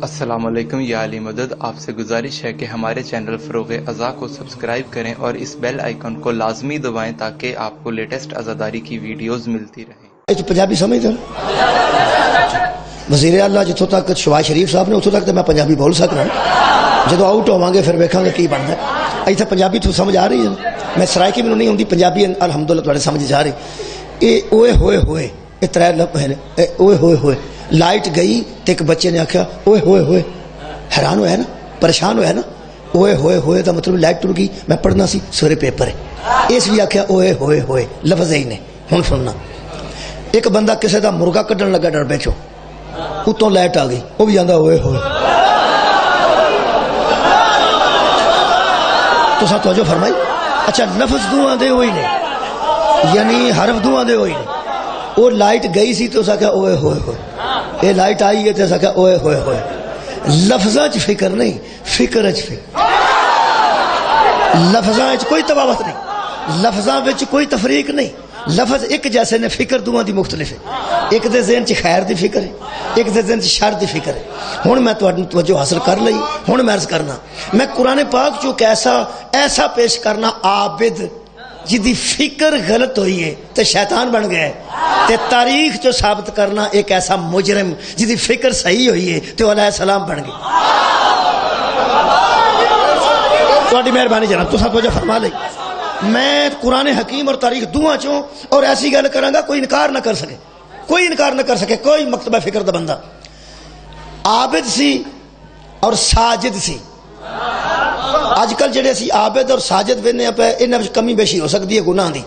السلام علیکم یا علی مدد، آپ سے گزارش ہے کہ ہمارے چینل فروغ ازا کو سبسکرائب کریں اور اس بیل آئیکن کو لازمی دبائیں تاکہ آپ کو لیٹسٹ عزاداری کی ویڈیوز ملتی رہیں۔ تو پنجابی سمجھتے وزیر اعلیٰ جتوں تک شہباز شریف صاحب نے اتوں تک تو میں پنجابی بول سکنا، جدو آؤٹ ہوواں گے پھر ویکھاں گے کی بنتا ہے۔ اتنے پنجابی تو سمجھ آ رہی ہے؟ میں سرائکی مینوں نہیں آتی پنجابی، الحمدللہ تھوڑے سمجھ جا رہی۔ یہ اوئے ہوئے ہوئے یہ ترے لفظ ہیں، اوئے ہوئے ہوئے۔ لائٹ گئی تو ایک بچے نے آخیا اوئے ہوئے ہوئے، حیران ہوا ہے نا، پریشان ہوا ہے نا۔ اوئے ہوئے ہوئے کا مطلب لائٹ ٹر گئی، میں پڑھنا سی سورے پیپر ہے، اس بھی آخیا اوئے ہوئے ہوئے، لفظ ہی نے۔ ہوں سننا، ایک بندہ کسی کا مرغا کڈن لگا ڈر بیچو، اتوں لائٹ آ گئی، وہ بھی آدھا ہوئے ہوئے۔ تو ساتھ توجہ فرمائی۔ اچھا لفظ دو آدھے ہوئی نے، یعنی حرف دو آدھے ہوئی نے۔ وہ لائٹ گئی سی تو اس آخیا اوئے ہوئے ہوئے، یہ لائٹ آئی ہے تو اس آخیا اوئے ہوئے ہوئے۔ لفظاں چ فکر نہیں، فکر چ فکر۔ لفظاں چ کوئی تفاوت نہیں، لفظاں وچ کوئی تفریق نہیں، لفظ ایک جیسے نے، فکر دوواں دی مختلف ہے۔ ایک دے ذہن چ خیر دی فکر ہے، ایک دے ذہن چ شر دی فکر ہے۔ ہن میں تہاڈی توجہ حاصل کر لئی، ہن میں عرض کرنا، میں قرآن پاک چوں ایسا پیش کرنا، عابد جدی فکر غلط ہوئی ہے تے شیطان بن گیا ہے، تے تاریخ جو ثابت کرنا ایک ایسا مجرم جدی فکر صحیح ہوئی ہے تے علیہ السلام بن گئے۔ تہاڈی مہربانی جناب، تساں توجہ فرما لئی۔ میں قرآن حکیم اور تاریخ دونوں چوں اور ایسی گل کراں گا کوئی انکار نہ کر سکے، کوئی انکار نہ کر سکے، کوئی مکتبہ فکر دا بندہ۔ عابد سی اور ساجد سی۔ اج کل جڑے اسی عابد اور ساجد وینے پہ انہاں وچ کمی بیشی ہو سکتی ہے گناہ دی،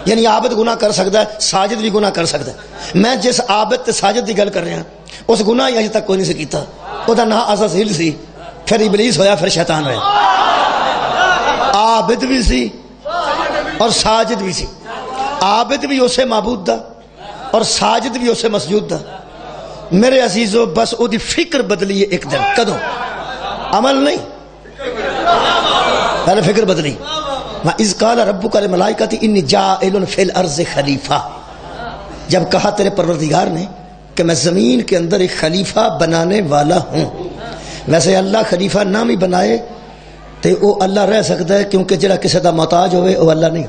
یعنی عابد گناہ کر سکتا ہے، ساجد بھی گناہ کر سکتا ہے۔ میں جس عابد تے ساجد دی گل کر رہا اس گناہ ہی اج تک کوئی نہیں سی کیتا۔ او دا نام عزازیل سی، پھر ابلیس ہویا، پھر شیطان ہویا۔ عابد بھی سی اور ساجد بھی سی، عابد بھی اسے معبود دا اور ساجد بھی اسے مسجود دا۔ میرے عزیزو بس او دی فکر بدلی ہے ایک دن، کدوں؟ عمل نہیں، پہلے فکر بدلی۔ اذ قال ربک للملائکۃ انی جاعل فی الارض خلیفہ، جب کہا تیرے پروردگار نے کہ میں زمین کے اندر ایک خلیفہ بنانے والا ہوں۔ ویسے اللہ خلیفہ نہ بھی بنائے تو وہ اللہ رہ سکتا ہے، کیونکہ جڑا کسی دا محتاج ہوئے وہ اللہ نہیں۔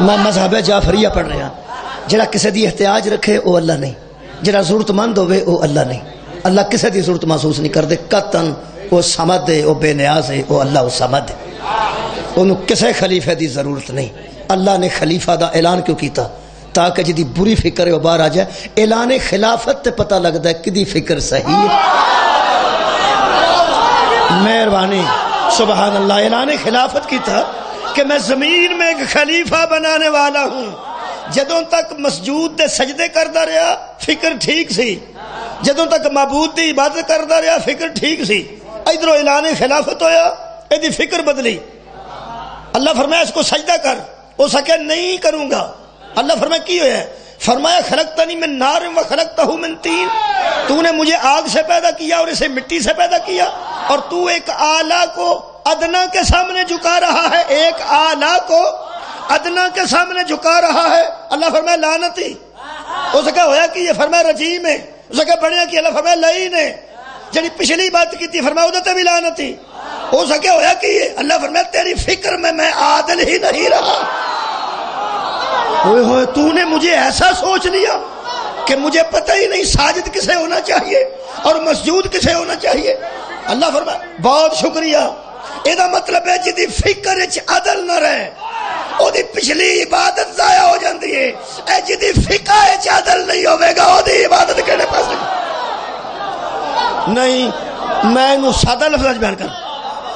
میں مذہب جعفریہ پڑھ رہا، جڑا کسی دی احتیاج رکھے وہ اللہ نہیں، جڑا ضرورت مند ہوئے وہ اللہ نہیں۔ اللہ کسی دی ضرورت محسوس نہیں کرتے قطعاً، وہ سمد ہے، وہ بے نیاز ہے، وہ اللہ وہ سمد ہے، انہوں کسی خلیفہ دی ضرورت نہیں۔ اللہ نے خلیفہ دا اعلان کیوں کیتا؟ تاکہ جدی بری فکر ہے وہ باہر آ جائے۔ اعلان خلافت تے پتہ لگتا ہے کدی فکر صحیح ہے۔ مہربانی، سبحان اللہ۔ اعلان خلافت کیتا کہ میں زمین میں ایک خلیفہ بنانے والا ہوں۔ جدوں تک مسجود دے سجدے کردا رہا فکر ٹھیک سی، جدوں تک معبود دی عبادت کردا رہا فکر ٹھیک سی۔ ادھروں اعلان خلافت ہویا، ایدی فکر بدلی۔ اللہ فرمایا اس کو سجدہ کر، وہ سکے نہیں کروں گا۔ اللہ فرمایا کی ہویا ہے؟ فرمایا خلقتنی من نار و خلقتہ من طین، تو نے مجھے آگ سے پیدا کیا اور اسے مٹی سے پیدا کیا، اور تو ایک اعلیٰ کو ادنا کے سامنے جھکا رہا ہے، ایک اعلیٰ کو ادنا کے سامنے جھکا رہا ہے۔ اللہ فرمایا لعنتی، اس کا ہویا کہ یہ فرمایا رجیم ہے، اس کا بڑھیا کہ اللہ فرمایا لعین ہے۔ جڑی پچھلی بات کی تھی فرمایا ادھر بھی لعنتی، ہو سکے ہویا کہ یہ اللہ فرمایا تیری فکر میں عادل ہی نہیں رہا۔ ہوئے ہوئے تو نے مجھے ایسا سوچ لیا کہ مجھے پتہ ہی نہیں ساجد کسے ہونا چاہیے اور مسجود کسے ہونا چاہیے۔ اللہ فرمایا بہت شکریہ۔ یہ مطلب ہے جدی فکر عدل نہ رہے او دی پچھلی عبادت ضائع ہو جاندی ہے، اے جدی فقہ عدل نہیں ہوے گا او دی عبادت کہڑے پاسے نہیں۔ میں انہوں سادہ لفظ بیان کر،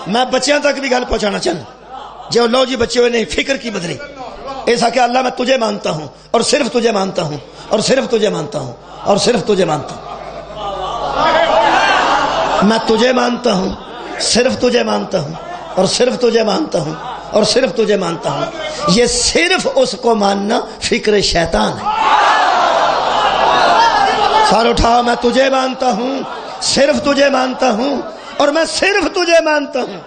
میں بچیاں تک بھی گل پہنچانا چاہنا۔ جو لو جی بچے ہوئے نہیں فکر کی بدلی، ایسا کہ اللہ میں تجھے مانتا ہوں اور صرف تجھے مانتا ہوں اور صرف تجھے مانتا ہوں اور صرف تجھے مانتا ہوں، میں تجھے مانتا ہوں، صرف تجھے مانتا ہوں اور صرف تجھے مانتا ہوں اور صرف تجھے مانتا ہوں۔ یہ صرف اس کو ماننا فکر شیطان ہے۔ سار اٹھا، میں تجھے مانتا ہوں، صرف تجھے مانتا ہوں اور میں صرف تجھے مانتا ہوں۔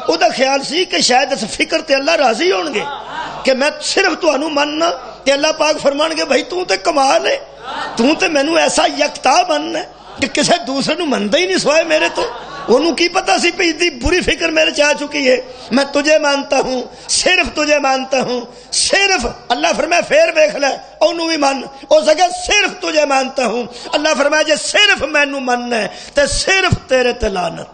او دا خیال سی کہ شاید اس فکر تے اللہ راضی ہون گے کہ میں صرف تو انو ماننا، تے اللہ پاک فرمان گے بھائی تو تے کمال ہے، تو تے مینوں ایسا یکتا بننا ہے کہ کسی دوسرے نو مندا ہی نہیں سوائے میرے تو انہوں کی پتا سی پہ اتنی بری فکر میرے چاہ چکی ہے. میں تجھے مانتا ہوں, صرف تجھے مانتا ہوں, صرف. اللہ فرمایا پھر ویکھ لے انہوں بھی من ہو سکے صرف تجھے مانتا ہوں. اللہ فرمایا جے صرف مینوں مننا ہے تے صرف تیرے تے لعنت.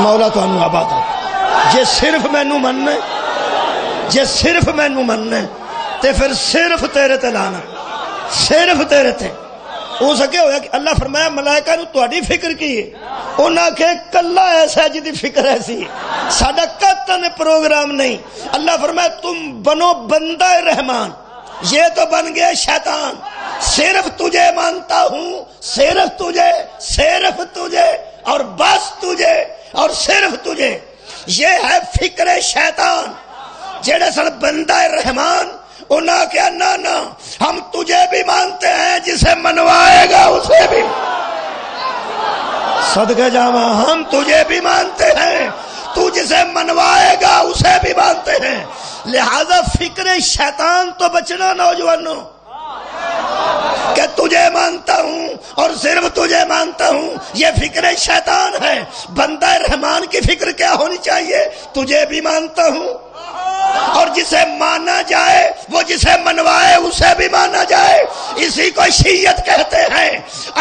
مولا تانوں آباد رکھے. جے صرف مینوں مننا ہے, جے صرف مینوں مننا ہے تے پھر صرف تیرے تے لعنت, صرف تیرے تے. ہو سکے ہویا کہ اللہ فرمایا ملائکہ نو تہاڈی فکر کی ہے, انہاں کہ کلا ایسا جدی فکر ایسی ساڈا قطن پروگرام نہیں. اللہ فرمایا تم بنو بندہ رحمان, یہ تو بن گئے شیطان. صرف تجھے مانتا ہوں, صرف تجھے, صرف تجھے اور بس تجھے اور صرف تجھے. یہ ہے فکر شیطان. جڑے سن بندہ رحمان انہاں کیا نا نا ہم تجھے بھی مانتے ہیں, جسے منوائے گا اسے بھی. صدقہ جاواں ہم تجھے بھی مانتے ہیں, تو جسے منوائے گا اسے بھی مانتے ہیں. لہذا فکر شیطان تو بچنا نوجوانوں, کہ تجھے مانتا ہوں اور صرف تجھے مانتا ہوں, یہ فکر شیطان ہے. بندہ رحمان کی فکر کیا ہونی چاہیے؟ تجھے بھی مانتا ہوں اور جسے مانا جائے وہ جسے منوائے اسے بھی مانا جائے. اسی کو شیعت کہتے ہیں.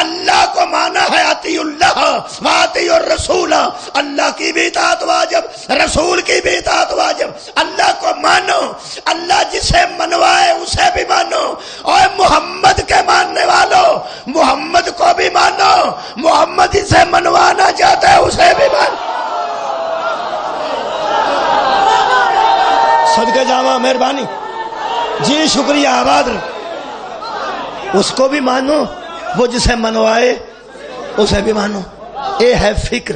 اللہ کو مانا ہے اطیع اللہ و اطیع الرسول, اللہ کی بھی اطاعت واجب, رسول کی بھی اطاعت واجب. اللہ کو مانو, اللہ جسے منوائے اسے بھی مانو. اور محمد کے ماننے والوں محمد کو بھی مانو, محمد جسے منوانا چاہتا ہے اسے بھی مانو. صدقہ جاواں مہربانی جی, شکریہ, آباد رہو. اس کو بھی مانو, وہ جسے منوائے اسے بھی مانو. یہ ہے فکر.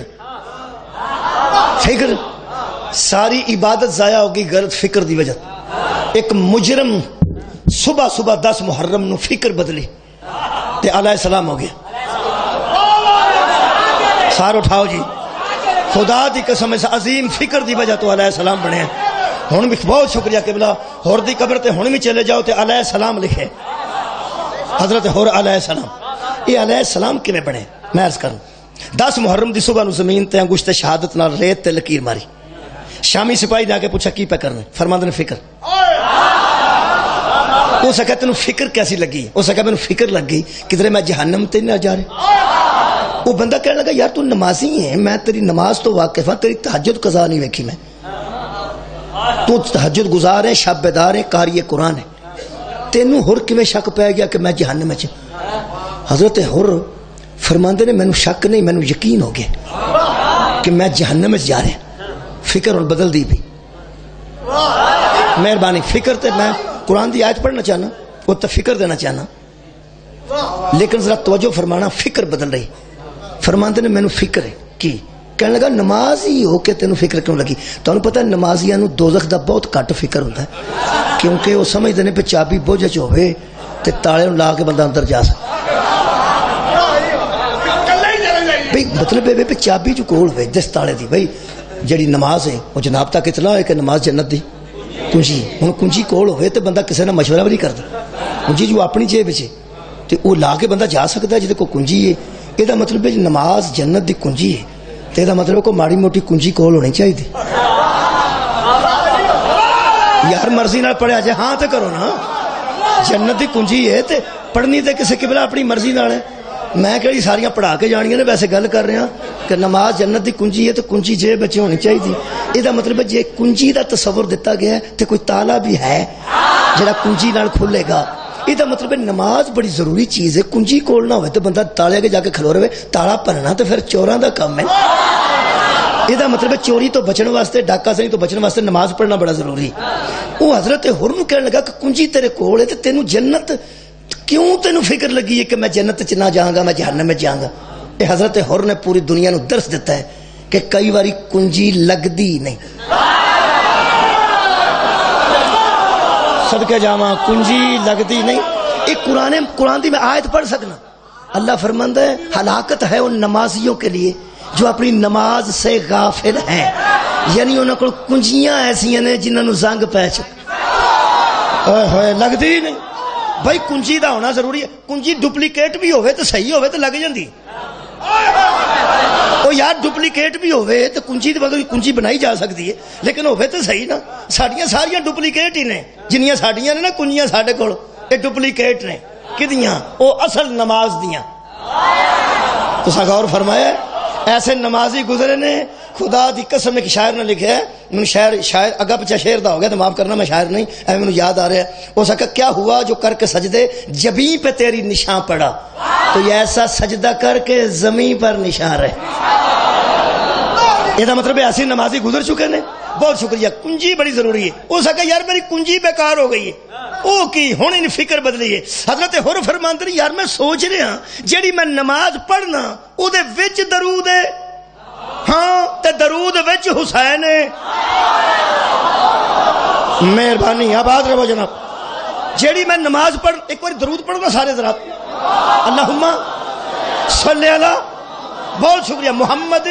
فکر ساری عبادت ضائع ہوگی غلط فکر دی وجہ. ایک مجرم صبح صبح 10 محرم نو فکر بدلی تے علیہ السلام ہو گیا. سار اٹھاؤ جی, خدا دی قسم اس عظیم فکر دی وجہ تو علیہ السلام بنے ہیں. ہن بھی بہت شکریہ قبلہ, ہور دی قبر تے ہن بھی چلے جاؤ تے علیہ السلام لکھے, حضرت ہور علیہ السلام. یہ علیہ السلام کیویں بنے؟ میں عرض کروں. 10 محرم دی صبح نو زمین تے انگشت شہادت نال ریت تے لکیر ماری. شامی سپاہی نے آ کے پوچھا کی پہ کرنا؟ فرماندے نے فکر. اس کہا تینوں فکر کیسی لگی؟ اس کہا مینوں فکر لگ گئی کدھر میں جہنم تے نہ جا رہے. وہ بندہ کہنے لگا یار تو نمازی ہے, میں تیری نماز تو واقف ہاں, تیری تہجد قضا نہیں ویکھی میں. تو تہجد گزار ہے, شب بیدار ہے, قاری قرآن ہے, تینوں ہر کیویں شک پہ گیا کہ میں جہنم میں. حضرت ہر فرماندے نے مینوں شک نہیں, مینوں یقین ہو گیا کہ میں جہنم میں جا رہا. فکر اور بدل دی بھی مہربانی. فکر تے میں قرآن دی آیت پڑھنا چاہنا, وہ تو فکر دینا چاہنا, لیکن ذرا توجہ فرمانا. فکر بدل رہی. فرماندے نے مینوں فکر ہے کی؟ کہنے لگا نماز ہی ہو کے تینوں فکر کیوں لگی؟ تانوں پتہ ہے نمازیاں نوں دوزخ دا بہت گھٹ فکر ہوندا ہے, کیونکہ وہ سمجھدے نے پہ چابی بوجھ چ ہوے تے تالے نوں لا کے بندہ اندر جا سکدا. بھئی مطلب ہے پہ چابی جو کول ہوے جس تالے دی, بھئی جڑی نماز ہے وہ جناب تک اتنا ہے کہ نماز جنت دی کنجی. ہن کنجی کول ہوے تے بندہ کسے نال مشورہ بھی نہیں کردا. کنجی جو اپنی جیب وچ تے وہ لا کے بندہ جا سکدا ہے جے کو کنجی ہے. یہ دا مطلب ہے نماز جنت دی کنجی ہے, تے دا مطلب کو ماڑی موٹی کنجی کول ہونی چاہیے. یار مرضی نال پڑھیا جائے ہاں تے کرو نا, جنت دی کنجی ہے تے پڑھنی تے کسے قبلہ اپنی مرضی نال ہے. میں کہڑی ساریاں پڑھا کے جانیاں نے, ویسے گل کر رہا کہ نماز جنت دی کنجی ہے تو کنجی جیب بچے ہونی چاہیے. یہ مطلب ہے جے کنجی دا تصور دیتا گیا ہے تو کوئی تالا بھی ہے جڑا کنجی نال کھلے گا. یہ مطلب ہے نماز بڑی ضروری چیز ہے. کنجی کول نہ ہوئے تو بندہ تالے کے جا کے کھلو رہے, تالا بننا تو پھر چوراں دا کام ہے. یہ مطلب ہے چوری تو بچن واسطے, ڈاکہ سری تو بچن واسطے نماز پڑھنا بڑا ضروری. وہ حضرت ہور نوں کہنے لگا کہ کنجی تیرے کول ہے تے تینوں جنت کیوں تینوں فکر لگی ہے کہ میں جنت چ نہ جاؤں گا, میں جہنم میں جاؤں گا. یہ حضرت ہور نے پوری دنیا نو درس دیتا ہے کہ کئی باری کنجی لگدی نہیں. صدقے جاواں کنجی لگدی نہیں. ایک قرآن دی میں آیت پڑھ سکنا. اللہ فرماندا ہے ہلاکت ہے ان نمازیوں کے لیے جو اپنی نماز سے غافل ہیں, یعنی انہوں کو کنجیاں ایسی ہیں جنہوں نے زنگ پہ چک لگدی نہیں. بھائی کنجی دا ہونا ضروری ہے. کنجی ڈپلیکیٹ بھی ہوئے تو صحیح ہوئے تو لگ جاندی. او یار ڈپلیکیٹ بھی ہوئے تو کنجی کنجی بنائی جا سکتی ہے لیکن ہوئے تو صحیح نا. ساڈیاں ساریاں ڈپلیکیٹ ہی نے جنیاں ساڈیاں نے نا کنجیاں ساڈے کول یہ ڈپلیکیٹ نے. کدیاں؟ او اصل نماز دیاں. تو غور فرمایا ایسے نمازی گزرے نے. خدا دی قسم ایک شاعر نے لکھا ہے, من شاعر اگا پچھا شعر دا ہو گیا تو معاف کرنا میں شاعر نہیں, اے مجھے یاد آ رہا ہے. وہ سکا کیا ہوا جو کر کے سجدے جبیں پہ تیری نشان پڑا, تو یہ ایسا سجدہ کر کے زمین پر نشان رہے. یہ مطلب ہے ایسی نمازی گزر چکے نے. بہت شکریہ. کنجی بڑی ضروری ہے. وہ سکا یار میری کنجی بیکار ہو گئی ہے. او کی ہن ان فکر بدلی ہے. حضرت حر فرماندے یار میں سوچ رہا جیڑی میں نماز پڑھنا او دے وچ درود ہے, ہاں تے درود وچ حسین ہے. مہربانی آباد رہو جناب. جیڑی میں نماز پڑھ, ایک بار درود پڑھو گا سارے ذرا. اللہم صلی علی, بہت شکریہ, محمد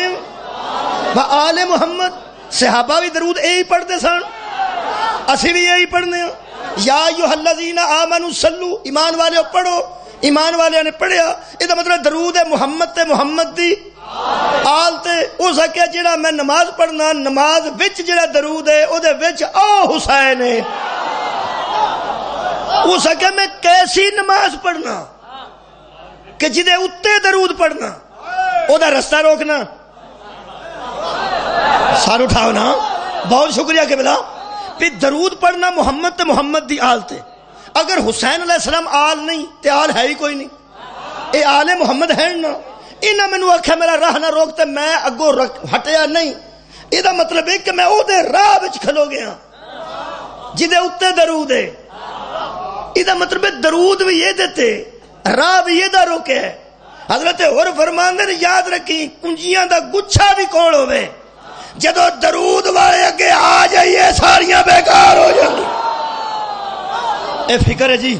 و آل محمد. صحابہ بھی درود یہی پڑھتے سن, اسی بھی یہی پڑھنے ہیں. یا ایھا الذین آمنوا صلو, ایمان والے پڑھو. ایمان والے نے پڑھیا, یہ مطلب درود ہے محمد تے محمد دی آل تے. ہو سکیا جڑا میں نماز پڑھنا نماز وچ جڑا درود ہے او دے وچ او حسین ہے. ہو سکیا میں کیسی نماز پڑھنا کہ جدے اتے درود پڑھنا او دا رستہ روکنا. سار اٹھاؤ نا. بہت شکریہ کہ بلا. پھر درود پڑھنا محمد تے محمد دی آل تے. اگر حسین علیہ السلام آل نہیں تے آل ہے ہی کوئی نہیں. اے آل محمد ہے نا. انہاں مینوں آکھیا میرا راہ نہ روک تے میں اگوں ہٹیا نہیں. یہ مطلب ہے کہ میں او دے راہ وچ کھلو گیا جدے اتے درود ہے. یہ مطلب ہے درود بھی یہ دیتے راہ بھی یہ دا روکے ہے. حضرت اور فرماندے نے یاد رکھی کنجیاں دا گچھا بھی کول ہوئے, جدو درود والے اگے آ جائیے ساریاں بیکار ہو جائیں. اے فکر ہے جی,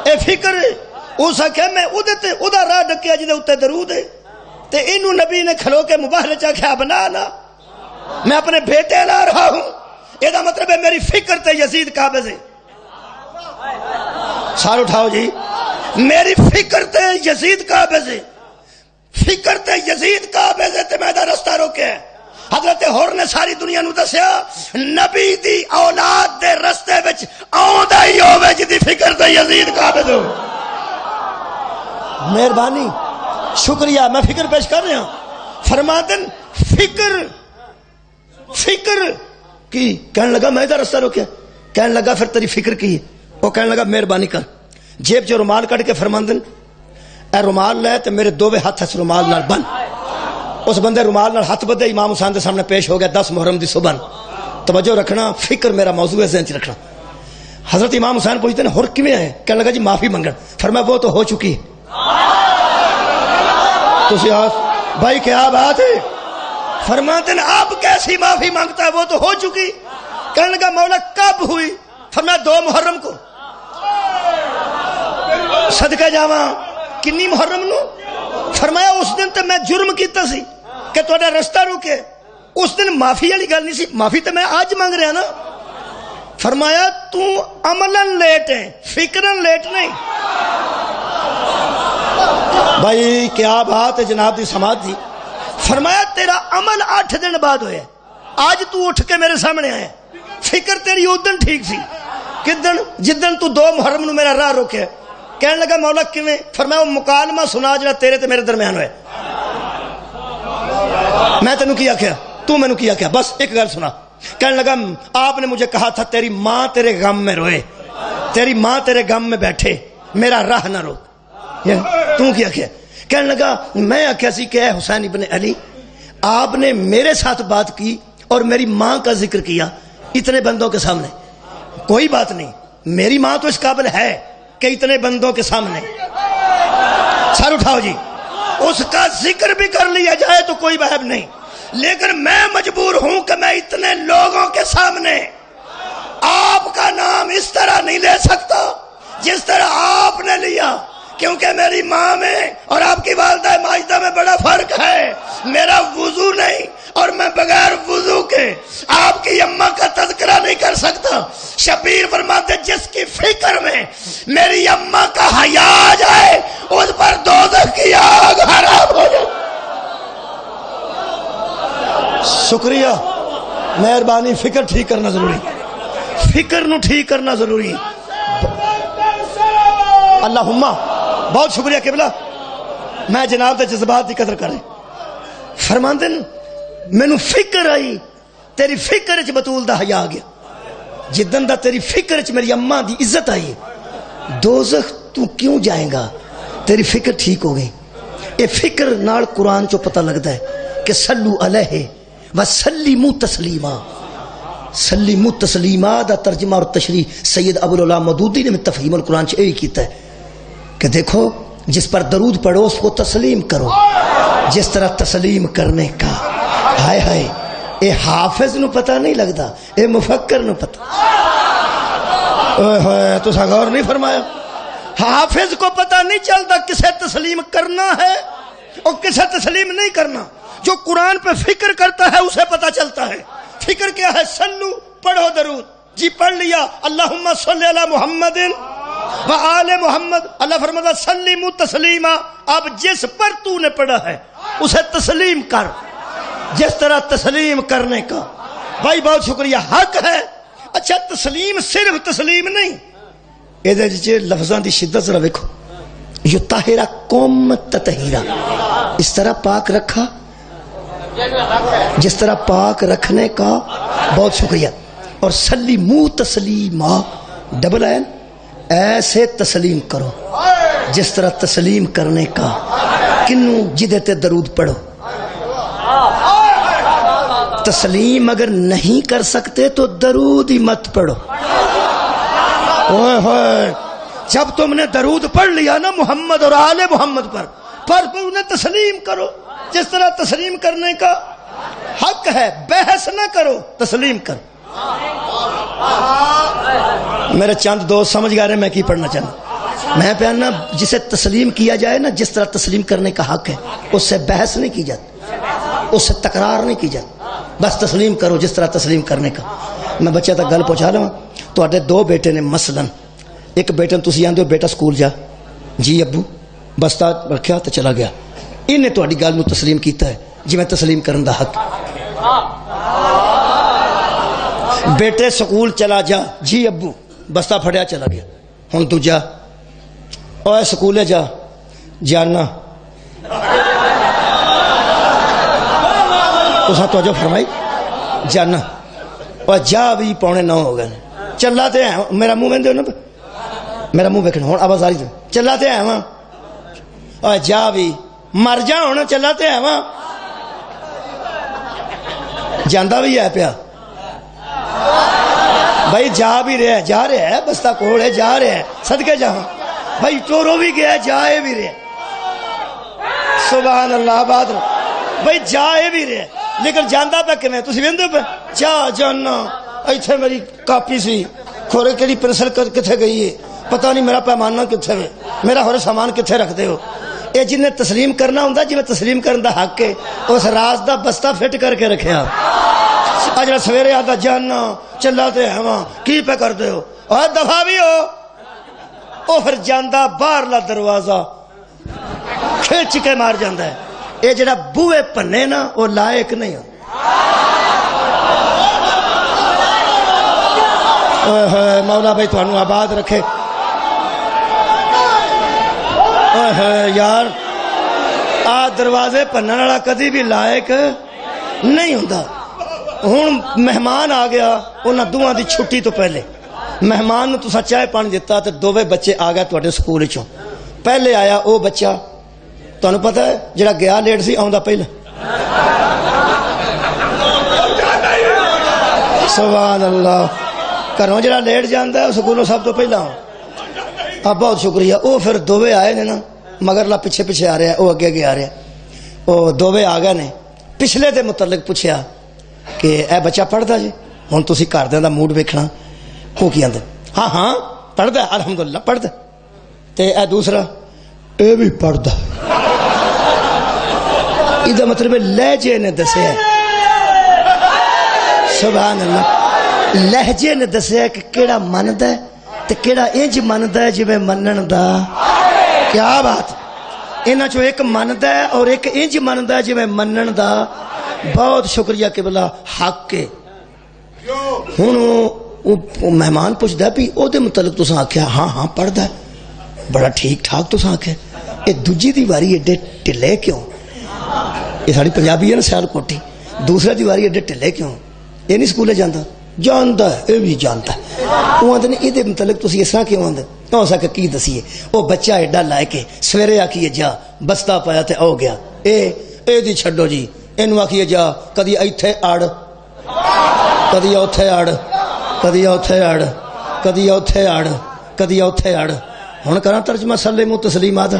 اے فکر ہے. او سکھے میں او دا راہ ڈکیا جدے اتے درود ہے تے اینو نبی نے کھلو کے مباہلے چاکھیا بنانا میں اپنے بیٹے لا رہا ہوں. یہ دا مطلب ہے میری فکر تے یزید قابض ہے. سار اٹھاؤ جی. میری فکر تے یزید قابض ہے. فکر تے یزید قابض ہے تے میں دا رستہ روکے ہے. حضرت حر نے ساری دنیا نو دسیا نبی دی اولاد دے رستے وچ آوندا ہی ہوے جدی فکر تے یزید قابض ہو. مہربانی شکریہ. میں فکر پیش کر رہا ہوں. فرمادن فکر کی کہنے لگا میں دا رستہ روکیا. کہنے لگا پھر تیری فکر کی. وہ کہنے لگا مہربانی کر. جیب جو رومال کٹ کے فرماندن اے رومال لے تے میرے دوویں ہاتھ اس رومال نال بن. اس بندے رومال نال ہاتھ بدے امام حسین دے سامنے پیش ہو گیا 10 محرم دی صبح. توجہ رکھنا, فکر میرا موضوع ہے, ذہن چ رکھنا. حضرت امام حسین پوچھتے ہیں ہر کیویں ہے؟ کہنے لگا جی معافی منگن. فرمایا وہ تو ہو چکی ہے. تو بھائی کیا بات ہے؟ فرماتے ہیں آپ کیسی معافی مانگتا ہے, وہ تو ہو چکی. کہنے لگا مولا کب ہوئی؟ فرمایا 2 محرم کو. صدقہ جاواں کنی محرم نو؟ فرمایا اس دن تے میں جرم کیتا سی کہ تہاڈا رستہ روکے. اس دن معافی والی گل نہیں سی, معافی تے میں آج مانگ رہا نا. فرمایا تو عملاً لیٹ ہے, فکراً لیٹ نہیں. بھائی کیا بات ہے جناب دی سماعت دی. فرمایا تیرا عمل 8 دن بعد ہوئے, آج تو اٹھ کے میرے سامنے آیا. فکر تیری ادن ٹھیک سی. کدن؟ جدن تو 2 محرم نو میرا راہ روکے. کہنے لگا مولا کیویں؟ فرمایا وہ مکالمہ سنا جڑا تیرے تے میرے درمیان ہوئے. میں تینوں کیا کیا, تو مینوں کیا کیا, بس ایک گل سنا. کہنے لگا آپ نے مجھے کہا تھا تیری ماں تیرے غم میں روئے, تیری ماں تیرے غم میں بیٹھے, میرا راہ نہ روک. تو کیا کیا؟ کہنے لگا میں آخیا سی کہ اے حسین ابن علی آپ نے میرے ساتھ بات کی اور میری ماں کا ذکر کیا اتنے بندوں کے سامنے. کوئی بات نہیں, میری ماں تو اس قابل ہے کہ اتنے بندوں کے سامنے. سر اٹھاؤ جی. اس کا ذکر بھی کر لیا جائے تو کوئی بحث نہیں, لیکن میں مجبور ہوں کہ میں اتنے لوگوں کے سامنے آپ کا نام اس طرح نہیں لے سکتا جس طرح آپ نے لیا, کیونکہ میری ماں میں اور آپ کی والدہ ماجدہ میں بڑا فرق ہے. میرا وضو نہیں, اور میں بغیر وضو کے آپ کی اماں کا تذکرہ نہیں کر سکتا. شبیر فرماتے جس کی فکر میں میری اماں کا حیا آ جائے اس پر دوزخ کی آگ حرام ہو جائے. شکریہ، مہربانی. فکر ٹھیک کرنا ضروری، فکر نو ٹھیک کرنا ضروری. اللہم بہت شکریہ قبلہ. میں جناب دے جذبات کی قدر کریں. فرماندے مینوں فکر آئی، تیری فکر وچ بطول دا حیا آ گیا. جدن دا تیری فکر وچ میری اماں دی عزت آئی، دوزخ تو کیوں جائے گا؟ تیری فکر ٹھیک ہو گئی. اے فکر نال قرآن چو پتہ لگتا ہے کہ صلو علیہ وسلیموا تسلیما. سلیموا تسلیما دا ترجمہ اور تشریح سید ابو العلا مودودی نے تفہیم القرآن چ یہی کیتا ہے کہ دیکھو جس پر درود پڑھو اس کو تسلیم کرو جس طرح تسلیم کرنے کا. ہائے ہائے، اے حافظ نو پتہ نہیں لگتا، اے مفکر نو پتہ. تو غور نہیں فرمایا؟ حافظ کو پتہ نہیں چلتا کسے تسلیم کرنا ہے اور کسے تسلیم نہیں کرنا. جو قرآن پہ فکر کرتا ہے اسے پتہ چلتا ہے. فکر کیا ہے؟ سلو پڑھو درود. جی پڑھ لیا اللہم صلی علی محمد و آل محمد. اللہ فرماتا سلیموا تسلیما. اب جس پر تو نے پڑھا ہے اسے تسلیم کر جس طرح تسلیم کرنے کا. بھائی بہت شکریہ، حق ہے. اچھا تسلیم صرف تسلیم نہیں، یہ لفظاں دی شدت ذرا ویکھو. یو طاہرہ قوم تطہیرہ، اس طرح پاک رکھا جس طرح پاک رکھنے کا. بہت شکریہ. اور سلیموا تسلیما ڈبل این، ایسے تسلیم کرو جس طرح تسلیم کرنے کا. کنوں جدے تے درود پڑھو. تسلیم اگر نہیں کر سکتے تو درود ہی مت پڑھو. اوئے ہوئے، جب تم نے درود پڑھ لیا نا محمد اور آل محمد پر انہیں تسلیم کرو جس طرح تسلیم کرنے کا حق ہے. بحث نہ کرو، تسلیم کرو. میرے چند دوست سمجھ گئے رہے میں کی پڑھنا چاہتا. میں پہننا جسے تسلیم کیا جائے نا جس طرح تسلیم کرنے کا حق ہے، اس سے بحث نہیں کی جاتی، اس سے تکرار نہیں کی جاتی. بس تسلیم کرو جس طرح تسلیم کرنے کا. میں بچہ تک گل پہنچا رہا ہوں. تو دو بیٹے نے، مثلا ایک بیٹے تسی آندے ہو بیٹا سکول جا، جی ابو بستا رکھیا تو چلا گیا. انہیں تہاڈی گل نو تسلیم کیتا ہے جی میں تسلیم کرن دا حق. بیٹے سکول چلا جا، جی ابو بستا پھڑیا چلا گیا. ہن تو جا، اوے سکولے جا، جانا. تساں توجہ فرمائی، جانا. اور جا بھی 8:45 ہو گئے. چلا تے ہے، میرا منہ ویندے ہو نا، میرا منہ ویکھنا ہن آواز آ رہی. چلا تے ہے واں، اور جا بھی مر جا ہن. چلا تے ہے واں، جاندا بھی ہے پیا. بھائی جا بھی رہا ہے، جا رہا ہے، بستہ کول ہے، جا رہا ہے. صدقے جا بھائی، چورو بھی گیا جائے بھی رہے. سبحان اللہ. آباد بھائی جائے بھی رہے لیکن جانا پہ کھے تھی وہدے پہ جا جانا. اتنے میری کاپی سی، کھورے کہڑی پنسل کتنے گئی ہے، پتہ نہیں میرا پیمانہ کتنے ہے، میرا ہورے سامان کتنے رکھتے ہو. یہ جن تسلیم کرنا ہوں جی میں تسلیم کرن دا حق ہے، اس راز دا بستہ فٹ کر کے رکھیا. اجڑا سویرے آتا جانا چلا تے ہواں کی پہ کرتے ہو، اور دفعہ بھی ہو. وہ پھر جانا باہرلا دروازہ کھچ کے مار جاندہ ہے. یہ جڑا بوئے پنے نا وہ لائق نہیں ہو. مولا بھائی تھانوں آباد رکھے. یار آ دروازے پنن والا کدی بھی لائق نہیں ہوتا. ہوں مہمان آ گیا، انہاں دوواں دی چھٹی تو پہلے مہمان نو تساں چائے پانی دیتا تے دوویں بچے آ گئے تواڈے سکول چوں. پہلے آیا او بچہ، تانوں پتہ ہے جڑا گیا لیٹ سی آوندا پہلے. سبحان اللہ. گھروں جڑا لیٹ جاندا ہے سکولوں سب تو پہلا. اب بہت شکریہ. وہ پھر دوویں آئے نے نا، مگرلا پیچھے پیچھے آ رہا ہے، وہ اگے اگے آ رہا ہے. وہ دوویں آ گئے نے، پچھلے دے متعلق پوچھیا کہ اے بچہ پڑھدا جی؟ ہن تسی گھردیاں دا موڈ ویکھنا. وہ کی آندا؟ ہاں ہاں پڑھدا ہے الحمدللہ پڑھدا. تے اے دوسرا اے بھی پڑھدا. یہ مطلب لہجے نے دسیا سبحان اللہ لہجے نے دسیا کہ کیڑا مندا ہے تے کیڑا انج مندا ہے جویں منن دا کیا بات انہاں چوں ایک مندا ہے اور ایک انج مندا ہے جویں منن دا بہت شکریہ قبلہ حق کے ہن وہ مہمان پوچھدا بھی او دے متعلق تساں آکھیا ہاں ہاں پڑھدا ہے بڑا ٹھیک ٹھاک تساں آکھیا اے دوجی دیواری ایڈے ٹلے کیوں یہ ساری پنجابی ہے نا سیال کوٹھی دوسرا دیواری ایڈے ٹلے کیوں یہ نہیں سکولے جانتا جانتا ہے یہ بھی جانتا ہے وہ آدھے نے یہ متعلق تسی اس طرح کیوں آدھے تو ہو سکے کی دسیے وہ بچہ ایڈا لائے کے سویرے آکھیے جا بستہ پایا تے او گیا اے دی چھڈو جی اینو آکھیے جا کدی ایتھے اڑ کدی اوتھے اڑ کدی اوتھے اڑ کدی اوتھے اڑ کدی اوتھے اڑ ہن کراں ترجمہ سلیم و تسلیمات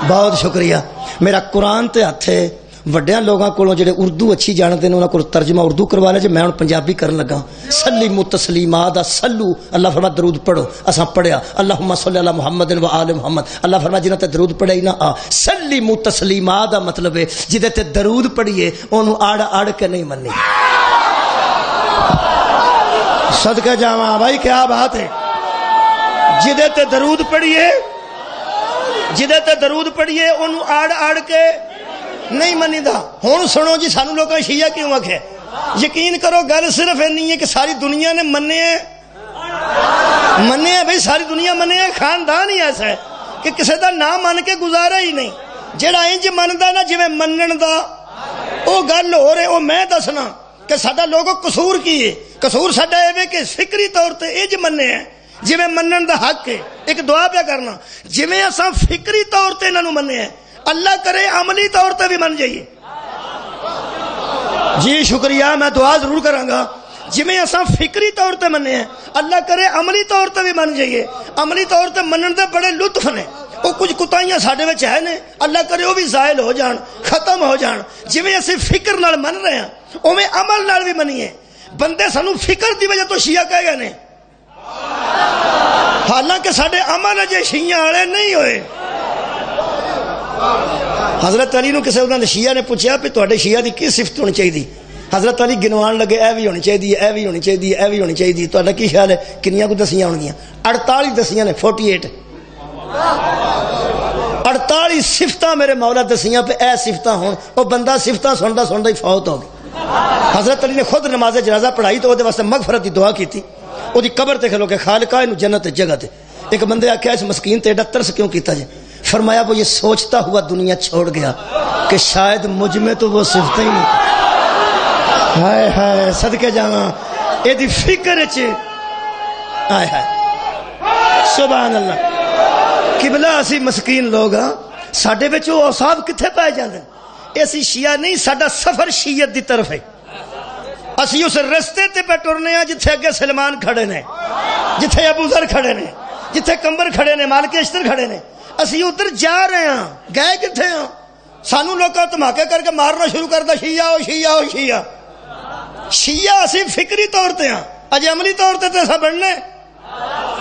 بہت شکریہ میرا قرآن تے ہاتھ ہے وڈیاں لوگاں کولوں جڑے اردو اچھی جانتے ہیں انہاں کول ترجمہ اردو کروا لے جے میں ہن پنجابی کرن لگا سلیم و تسلیمات سلو اللہ فرما درود پڑھو اساں پڑھیا اللہم صلی علی محمد و آل محمد اللہ فرما جنہاں تے درود پڑھے نہ آ سلیم و تسلیمات دا مطلب ہے جدے تے درود پڑھیے اونوں اڑ اڑ کے نہیں مننی صدقہ جاواں بھائی کیا بات ہے جدے تے درود پڑھیے جدے تے درود پڑھیے انہوں آڑ آڑ کے نہیں منی دا ہون سنو جی سانو لوگوں شیعہ کیوں آکھے یقین کرو گل صرف نہیں ہے کہ ساری دنیا نے مننے ہیں بھئی ساری دنیا مننے ہیں خاندان ہی ایسا ہے کہ کسی دا نام من کے گزارا ہی نہیں جیڑا انج مندا نا جویں منن دا او گل ہو رہے او میں دسنا کہ ساڈا لوگوں قصور کی ہے قصور ساڈا اے کہ فکری طور تے انج مننے ہیں جویں منن دا حق ہے ایک دعا پہ کرنا جویں اساں فکری طور تے انہاں نوں مننے ہیں اللہ کرے عملی طور تے بھی من جائیے جی شکریہ میں دعا ضرور کراں گا جویں اساں فکری طور تے مننے ہیں اللہ کرے عملی طور تے بھی من جائیے عملی طور تے منن دے بڑے لطف نے وہ کچھ کتائیاں ساڈے وچ ہے نے اللہ کرے وہ بھی زائل ہو جان ختم ہو جان جویں اسی فکر نال من رہے ہیں اوویں عمل نال بھی منیے بندے سانو فکر دی وجہ تو شیعہ کہہ گئے نے حالانکہ ساڈے عمل اجے شیعہ والے نہیں ہوئے حضرت علی نو کسی انہوں نے شیعہ نے پوچھا کہ تواڈے شیعہ دی کی صفت ہونی چاہیے حضرت علی گنوان لگے اے بھی ہونی چاہیے اے بھی ہونی چاہیے اے بھی ہونی چاہیے تہاڈا کی خیال ہے کنیاں کو دسیاں ہون گیاں 48 دسیاں نے 48 48 صفتاں میرے مولا دسیاں پہ اے صفتاں ہون او بندہ صفتاں سندا سندا ہی فوت ہو گیا حضرت علی نے خود نماز جنازہ پڑھائی تو وہ واسطے مغفرت دی دعا کی تھی وہ دی قبر تے کھلو کہ خالقہ انہوں جنت جگہ تے ایک بندے آکھیا اس مسکین تے ایڈا ترس کیوں کیتا جے فرمایا وہ یہ سوچتا ہوا دنیا چھوڑ گیا کہ شاید مجھ میں تو وہ صفتیں ہی نہیں ہائے ہائے صدقے جاواں اے دی فکر وچ ہائے ہائے سبحان اللہ قبلہ اسی مسکین لوگ ہاں ساڈے وچ او اوصاف کتھے پائے جاندے اسی شیعہ نہیں ساڈا سفر شیعت دی طرف ہے اسی اس رستے تے پہ ٹرنے ہیں جتھے اگے سلمان کھڑے نے جتھے ابو ذر کھڑے نے جتھے کمبر کھڑے نے مالک اشتر کھڑے نے اسی ادھر جا رہے ہیں گئے کتھے ہیں سانو لوگاں دھماکے کر کے مارنا شروع کر دا شیعہ او شیعہ او شیعہ شیعہ اسی فکری طور تے ہیں اجے عملی طور تے ایسا بننے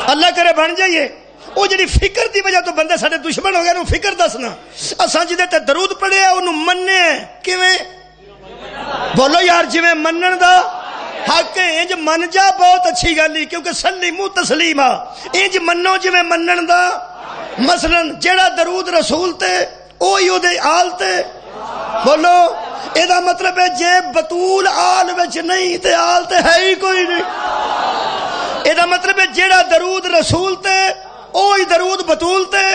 اللہ کرے بن جائیے وہ جڑی فکر دی وجہ تو بندے سارے دشمن ہو گئے انہوں فکر دسنا اساں جدے تے درود پڑھے انہوں مننے کیویں بولو یار جویں منن دا حق ہے انج من جا بہت اچھی گل کیونکہ سلیمو تسلیما انج منو جویں منن دا مثلا جیڑا درود رسول تے اوہی او دے آل تے بولو اے دا مطلب ہے جے بطول آل وچ نہیں تے آل تے ہے ہی کوئی نہیں اے دا مطلب ہے جیڑا درود رسول تے اوہی درود بطول تے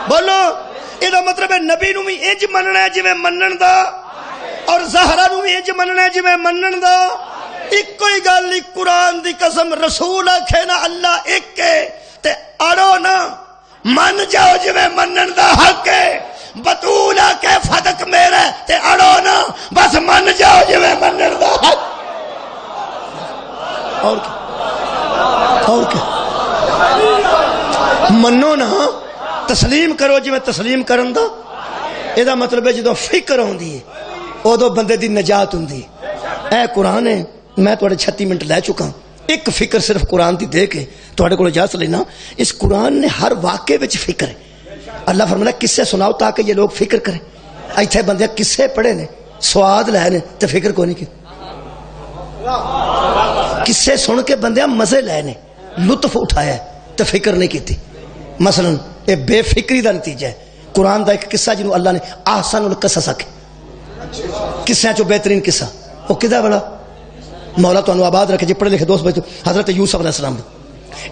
بولو اے دا مطلب ہے نبی نو بھی انج مننا ہے جویں منن دا اور زہرا نو بھی انج مننا ہے جویں منن دا ایک کوئی گل ایک قرآن دی قسم رسول آکھے نا اللہ ایک ہے تے اڑو نا من جاؤ جویں منن دا حق ہے بطول آکھے فدق میرے تے اڑو نا بس من جاؤ جویں منن دا حق اور کیا منو نا تسلیم کرو جویں تسلیم کرن دا اے دا مطلب ہے جدوں فکر ہوندی ہے ادو بندے دی نجات ہوندی اے قرآن ہے میں تھوڑے 36 منٹ لے چکا ایک فکر صرف قرآن دی دے کے تھوڑے کو اجازت لینا اس قرآن نے ہر واقعے وچ فکر ہے اللہ فرمایا قصے سناؤ تاکہ یہ لوگ فکر کریں ایتھے بندے قصے پڑھے نے سواد لے نے تے فکر کوئی نہیں کی کسے سن کے بندے مزے لے نے لطف اٹھایا تو فکر نہیں کی. مثلا یہ بے فکری دا نتیجہ ہے. قرآن دا ایک قصہ جنہوں اللہ نے احسن القصص آکھے, قصے چو بہترین قصہ وہ کدا بڑا مولا تو آباد رکھے جی پڑھے لکھے دوست بچے حضرت یوسف علیہ السلام.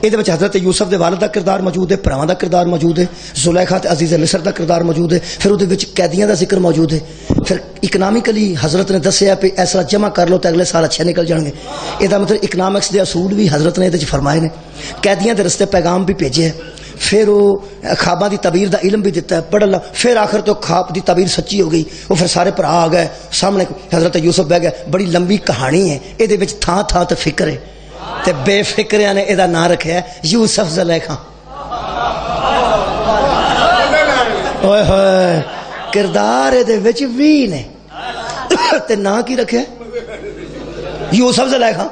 یہ حضرت یوسف دے والد دا کردار موجود ہے, بھراواں دا کردار موجود ہے, زلیخا تے عزیز مصر دا کردار موجود ہے, پھر وہ قیدیاں دا ذکر موجود ہے. پھر اکنامکلی حضرت نے دسیا پہ ایسا جمع کر لو تو اگلے سال اچھے نکل جان گے. یہ مطلب اکنامکس دے اصول بھی حضرت نے یہ فرمائے نے. قیدیاں دے رستے پیغام بھی بھیجے ہے, پھر وہ خواباں دی تعبیر دا علم بھی دیتا ہے پڑھ اللہ. پھر آخر تو خواب دی تعبیر سچی ہو گئی. وہ پھر سارے بھرا آ گئے سامنے, حضرت یوسف بہ گئے. بڑی لمبی کہانی ہے, یہ تھان تھان تے فکر ہے. تے بے فکریاں نے یہ نام رکھا ہے یوسف زلیخا. اوئے ہوئے کردار یہ بھی نے تے نا کی رکھا یوسف زلیخا.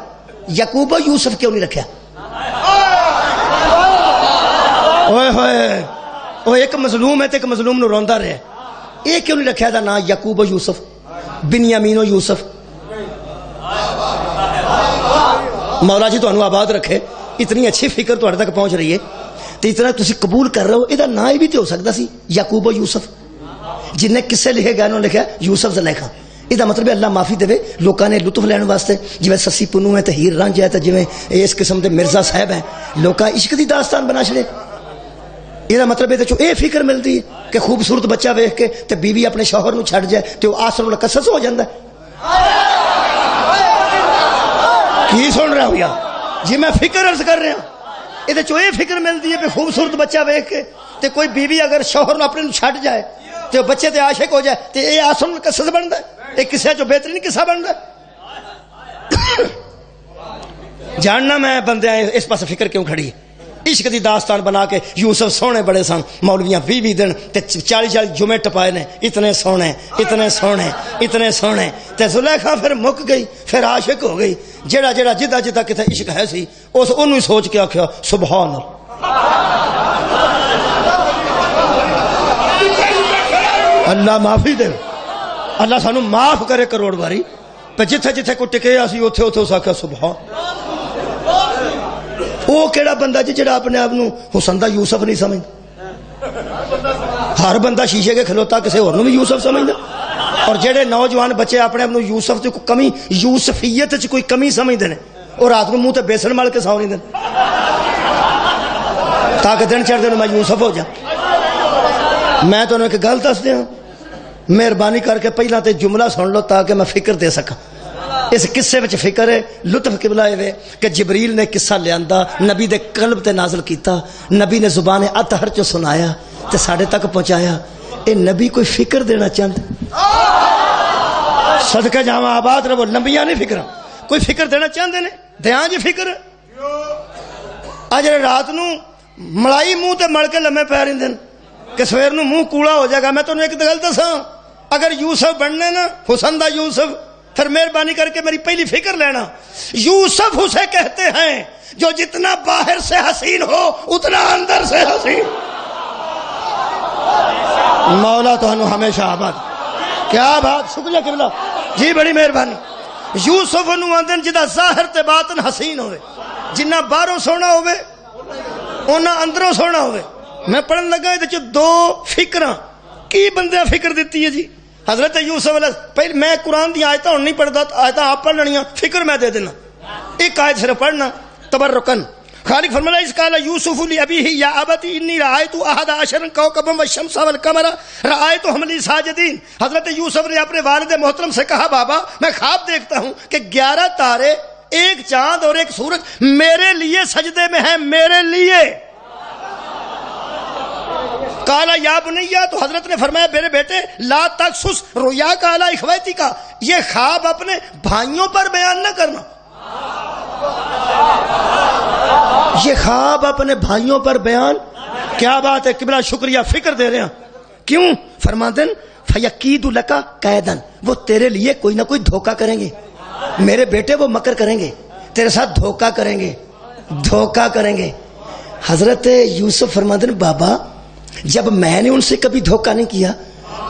یعقوب یوسف کیوں نہیں رکھا؟ اوئے ہوئے وہ ایک مظلوم ہے تے ایک مظلوم نو روندا رہے. یہ کیوں نہیں رکھا دا نا یعقوب یوسف, بنیامین و یوسف؟ مولا جی تمہیں آباد رکھے. اتنی اچھی فکر تھوڑے تک پہنچ رہی ہے تو اتنا تسی قبول کر رہے ہو. یہ نا بھی تو ہو سکتا سی یعقوب و یوسف. جن نے قصے لکھے گئے انہوں نے لکھا یوسف زلیخا. یہ مطلب اللہ معافی دے لوگوں نے لطف لین واسطے جی سسی پنو ہے تو ہیر رانجھ ہے تو جی اس قسم کے مرزا صاحب ہیں لوگ عشق کی داستان بنا چڑے. یہ مطلب یہ فکر ملتی ہے کہ خوبصورت بچہ ویخ کے تے بیوی اپنے شوہر نو چھڑ جائے تو آسر القصص ہو جاتا ہے. کی سن رہا ہوں یا جی میں فکر عرض کر رہا ہوں. یہ فکر ملتی ہے کہ خوبصورت بچہ ویخ کے تے کوئی بیوی اگر شوہر نو اپنے چھڑ جائے تو بچے تے عاشق ہو جائے تو یہ آسر القصص بنتا ہے. ایک قصے جو بہترین قصہ بنتا ہے. جاننا میں بندے اس پاس فکر کیوں کھڑی ہے. عشق دی داستان بنا کے یوسف سونے بڑے سن, مولویاں 20 دن تے 40 جمعے ٹپائے نے, اتنے سونے اتنے سونے اتنے سونے. تے زلیخا پھر مک گئی, پھر عاشق ہو گئی. جڑا جڑا جدا جدا کتے عشق ہے سی اس انہوں ہی سوچ کے آکھیا سبحان اللہ معافی دے. اللہ سانو معاف کرے کروڑ باری. پہ جتھے جتھے کو ٹکے اسی اوتھے اوتھے اس آکھیا سبحان. وہ کیڑا بندہ جی جڑا اپنے آپ حسن دا یوسف نہیں سمجھتا. ہر بندہ شیشے کے کھلوتا کسی اور بھی یوسف سمجھتا. اور جڑے نوجوان بچے اپنے آپ یوسف کوئی کمی یوسفیت کوئی کمی سمجھتے ہیں اور رات کو منہ تے بیسن مل کے سو نہیں دیں تاکہ دن چڑھ دن میں یوسف ہو جا. میں تو ایک گل دس دیا, مہربانی کر کے پہلا تے جملہ سن لو تاکہ میں فکر دے سکا. اس قصے وچ فکر ہے لطف قبلہ ہے کہ جبریل نے قصہ لیاندا نبی دے قلب تے نازل کیتا, نبی نے زبان اطہر چ سنایا تے ساڈے تک پہنچایا. اے نبی کوئی فکر دینا چاہتا صدقہ جاواں آباد رہو. لمبیاں نہیں فکر کوئی فکر دینا چاہتے نے دیاں جی فکر. اج رات نو ملائی منہ تے مل کے لمے پی رہندے کہ سویر نو منہ کوڑا ہو جائے گا. میں تمہیں ایک گل دساں, اگر یوسف بننے نا حسن دا یوسف, پھر مہربانی کر کے میری پہلی فکر لینا. یوسف اسے کہتے ہیں جو جتنا باہر سے حسین ہو اتنا اندر سے حسین. مولا تو ہمیشہ آباد. کیا بات, شکریہ قبلہ جی, بڑی مہربانی. یوسف نو آندن جدا ظاہر تے باطن حسین ہوئے, جنہ باہروں سونا ہوئے اونا اندروں سونا ہوئے. میں پڑھن لگا یہ دو فکراں کی بندے فکر دیتی ہے جی. حضرت یوسف علیہ پہلے میں قرآن دی آیتاں نہیں پڑھتا, آیتاں آپ پڑھ لینیاں, فکر میں دے دینا. ایک آیت صرف پڑھنا تبرکن. خالق فرمایا اس قال یوسف لابیہ یا ابتی انی رأیت احد عشر کوكبا والشمس والقمر رأیتهم لی ساجدین. حضرت یوسف نے اپنے والد محترم سے کہا بابا میں خواب دیکھتا ہوں کہ 11 تارے, ایک چاند اور ایک سورج میرے لیے سجدے میں ہیں, میرے لیے. کالا یا بنیا, تو حضرت نے فرمایا میرے بیٹے لا تقصص رؤیا کالا اخویتی کا, یہ خواب اپنے بھائیوں پر بیان نہ کرنا. یہ خواب اپنے بھائیوں پر بیان. کیا بات ہے قبلہ, شکریہ, فکر دے رہے ہیں. کیوں فرماتے ہیں فیقید لکا قیدن, وہ تیرے لیے کوئی نہ کوئی دھوکہ کریں گے. میرے بیٹے وہ مکر کریں گے, تیرے ساتھ دھوکہ کریں گے, دھوکہ کریں گے. حضرت یوسف فرماتے ہیں بابا جب میں نے ان سے کبھی دھوکہ نہیں کیا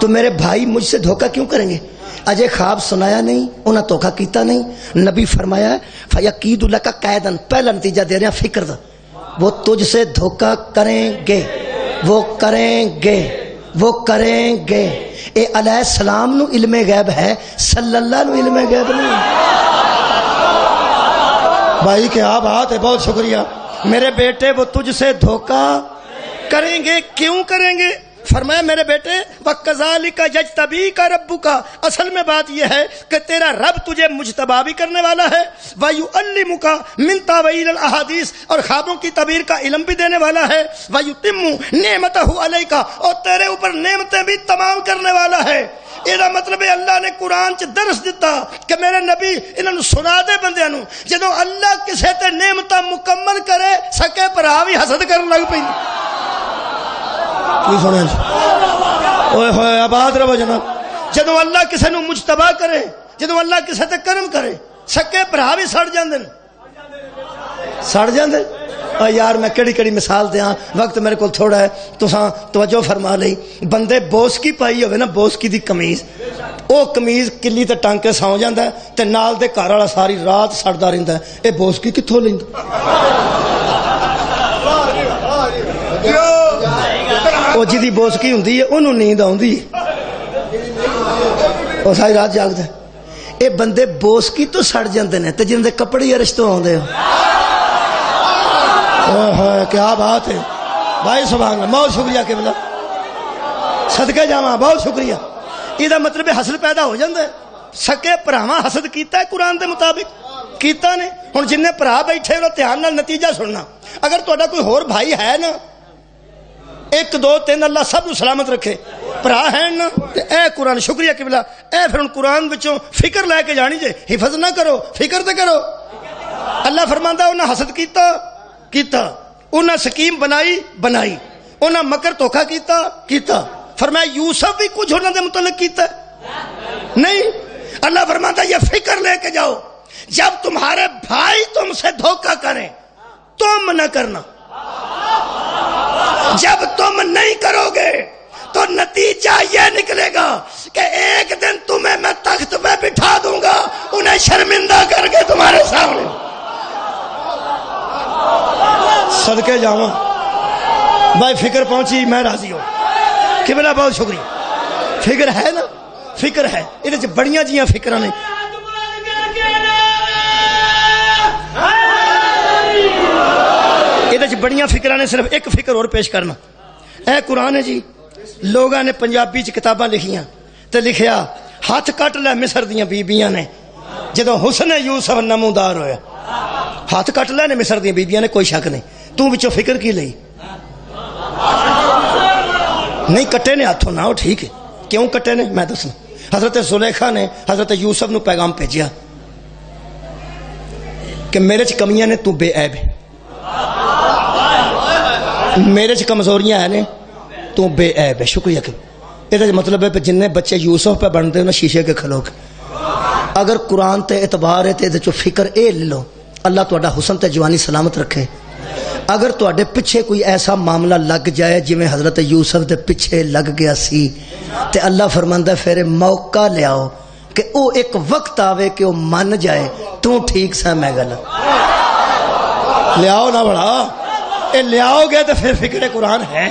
تو میرے بھائی مجھ سے دھوکہ کیوں کریں گے؟ اجے خواب سنایا نہیں، انہیں دھوکھا کیتا نہیں. نبی فرمایا فیقید لک قیدن، پہلا نتیجہ دے رہے ہیں فکر دا، وہ تجھ سے دھوکا کریں گے، وہ کریں گے، وہ کریں گے. اے علیہ السلام نو علم غیب ہے، صلی اللہ نو علم غیب نہیں. بھائی کیا بات ہے، بہت شکریہ. میرے بیٹے وہ تجھ سے دھوکا کریں گے. کیوں کریں گے؟ فرمایا میرے بیٹے وَكَذَلِكَ يَجْتَبِيكَ رَبُّكَ، اصل میں بات یہ ہے کہ تیرا رب تجھے مجتبی بھی کرنے والا ہے، وَيُعَلِّمُكَ مِن تَأْوِيلِ الْأَحَادِيثِ، اور خوابوں کی تعبیر کا علم بھی دینے والا ہے، وَيُتِمُّ نِعْمَتَهُ عَلَيْكَ، اور تیرے اوپر نعمتیں بھی تمام کرنے والا ہے. یہ مطلب ہے اللہ نے قرآن چ درس دیتا کہ میرے نبی انہوں سنا دے بندیاں نو، جدو اللہ کسے تے نعمتاں مکمل کرے سکے بھرا بھی حسد کرن لگ پئی. کی سنیں جی؟ اوئے ہوئے آباد رہو جناب. جدو اللہ کسے نو مجتبی کرے، جدو اللہ کسے تے کرم کرے، سکے بھرا بھی سڑ جاندے، سڑ جاندے. یار میں کیڑی کیڑی مثال دیاں، وقت میرے کو تھوڑا ہے، تساں توجہ فرما لئی. بندے بوسکی پائی ہوئے نا، بوسکی دی قمیض، او قمیض کلی تے ٹانگ کے سو جاندا ہے تے نال دے گھر والا ساری رات سڑدا رہندا ہے. اے بوسکی کتھوں لیندا؟ او جدی بوسکی ہوندی ہے اونوں نیند آوندی ہے، او ساری رات جاگدا ہے. اے بندے بوسکی تو سڑ جاندے نے تے جن دے کپڑے عرش تو آوندے ہو. کیا بات ہے بھائی، سبحان اللہ. بہت شکریہ قبلہ، صدقے جاواں، بہت شکریہ. یہ مطلب حسد پیدا ہو جاتا ہے. سکے بھراواں حسد کیتا ہے قرآن دے مطابق کیتا نے. ہن جن بھرا بیٹھے وہ دھیان نال نتیجہ سننا. اگر تہاڈا کوئی ہور بھائی ہے نا، 1 2 3 اللہ سب نو سلامت رکھے، بھرا ہے نا، اے قرآن شکریہ قبلہ، اے پھر ہن قرآن وچوں فکر لے کے جانی جے. حفظ نہ کرو، فکر تے کرو. اللہ فرماندا انہاں حسد کیتا، انہاں سکیم بنائی، انہاں مکر دھوکھا کیتا. فرمایا یوسف بھی کچھ انہاں دے متعلق کیتا نہیں. اللہ فرماتا یہ فکر لے کے جاؤ، جب تمہارے بھائی تم سے دھوکا کریں تم نہ کرنا. جب تم نہیں کرو گے تو نتیجہ یہ نکلے گا کہ ایک دن تمہیں میں تخت پہ بٹھا دوں گا، انہیں شرمندہ کر کے تمہارے سامنے. صدقے جاواں بھائی، فکر پہنچی، میں راضی ہوں. قبلہ بہت شکریہ. فکر ہے نا، فکر ہے. یہ بڑیاں جیاں فکر نے. یہ بڑیاں فکر نے. صرف ایک فکر اور پیش کرنا. اے قرآن ہے جی، لوگوں نے پنجابی کتاباں لکھیاں تے لکھیا ہاتھ کٹ لے مصر دیاں بیبیاں نے جدو حسن یوسف نمودار ہویا. ہاتھ کٹ لے نے مصر دیاں بیبیاں نے، کوئی شک نہیں. تو بچوں فکر کی لئی؟ نہیں کٹے نے ہاتھوں نہ، ٹھیک ہے. کیوں کٹے نے میں دسنا. حضرت زلیخا نے حضرت یوسف نو پیغام بھیجیا کہ میرے چ کمیاں نے، تو بے عیب ہے. میرے چ کمزوریاں ہیں نے، تو بے عیب ہے. شکریہ. کہ یہ مطلب ہے جن بچے یوسف پہ بنتے ہیں نا شیشے کے کھلو کے. اگر قرآن تے اعتبار ہے تے فکر اے لے لو، اللہ تہاڈا حسن تے جوانی سلامت رکھے. اگر تہاڈے پیچھے کوئی ایسا معاملہ لگ جائے جویں حضرت یوسف دے پیچھے لگ گیا سی، تے اللہ فرماندا پھر موقع لیاؤ کہ او ایک وقت آوے کہ او من جائے تو ٹھیک سا میں غلط. لیاؤ نہ بڑا، اے لیاؤ گے تو پھر فکر قرآن ہے.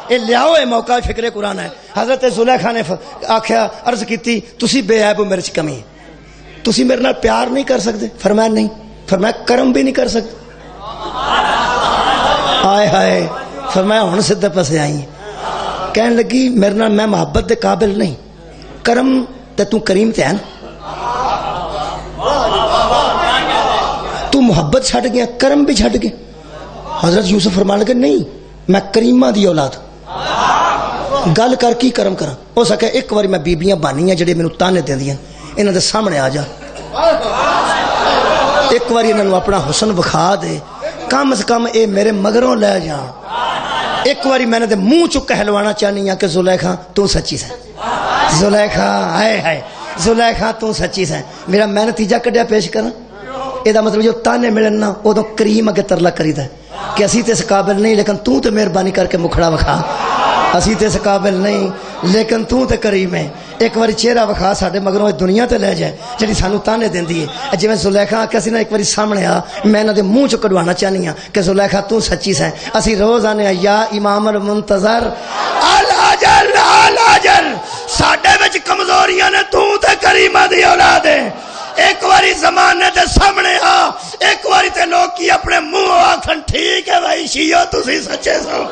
اے لیاؤ، اے موقع فکر قرآن ہے. حضرت زلیخا نے آخیا، عرض کیتی تسی بے عیب ہو، میرے چ کمی ہے، تسی میرے نال پیار نہیں کر سکتے. فرمایا نہیں. فرمایا کرم بھی نہیں کر سکتے. آئے ہائے. فرمایا ہن سدھے پاسے آئی ہیں. کہنے لگی میرے نال میں محبت دے قابل نہیں، کرم تے تو کریم تے ہے نا، تو محبت چھڈ گیا، کرم بھی چھڈ گیا. حضرت یوسف فرمان لگے نہیں، میں کریمہ دی اولاد، گل کر کی کرم کرا. ہو سکے ایک بار میں بیبیاں بانیاں جڑے مینوں تانے دیندیاں انہاں دے سامنے آ جا، ایک بار انہاں اپنا حسن وکھا دے، کم از کم اے میرے مگروں لے جان. ایک باری میں نے دے منہ چ کہلوانا چاہنی ہاں کہ زلیخا تو سچی ہے. زلیخا ہائے ہائے، زلیخا تو سچی ہے. میرا میں نتیجہ کڈیا پیش کرا. یہ مطلب جو تانے ملن نا ادو کریم اگے ترلا کریدا کہ اسی تے اس قابل نہیں لیکن تو تے مہربانی کر کے مکھڑا وکھا. اسی تے اس قابل نہیں لیکن تو تے کریم ہے. ایک بار چہرہ وکھا ساڈے مگروں دنیا تے لے جائے جڑی سانو تانے دیندی ہے. جویں زلیخا آکھیا سی نا ایک بار سامنے آ, میں انہاں دے منہ چ کڈوانا چاہنی ہاں کہ زلیخا تو سچی سیں. اسی روز آنے یا امام المنتظر الاجل الاجل, ساڈے وچ کمزوریاں نے تو تے کریمہ دی اولاد ہے. ایک واری زمانے دے سامنے آ, ایک واری تے لوگ کی اپنے منہ آکھن ٹھیک ہے بھائی شیعہ تسی سچے سو.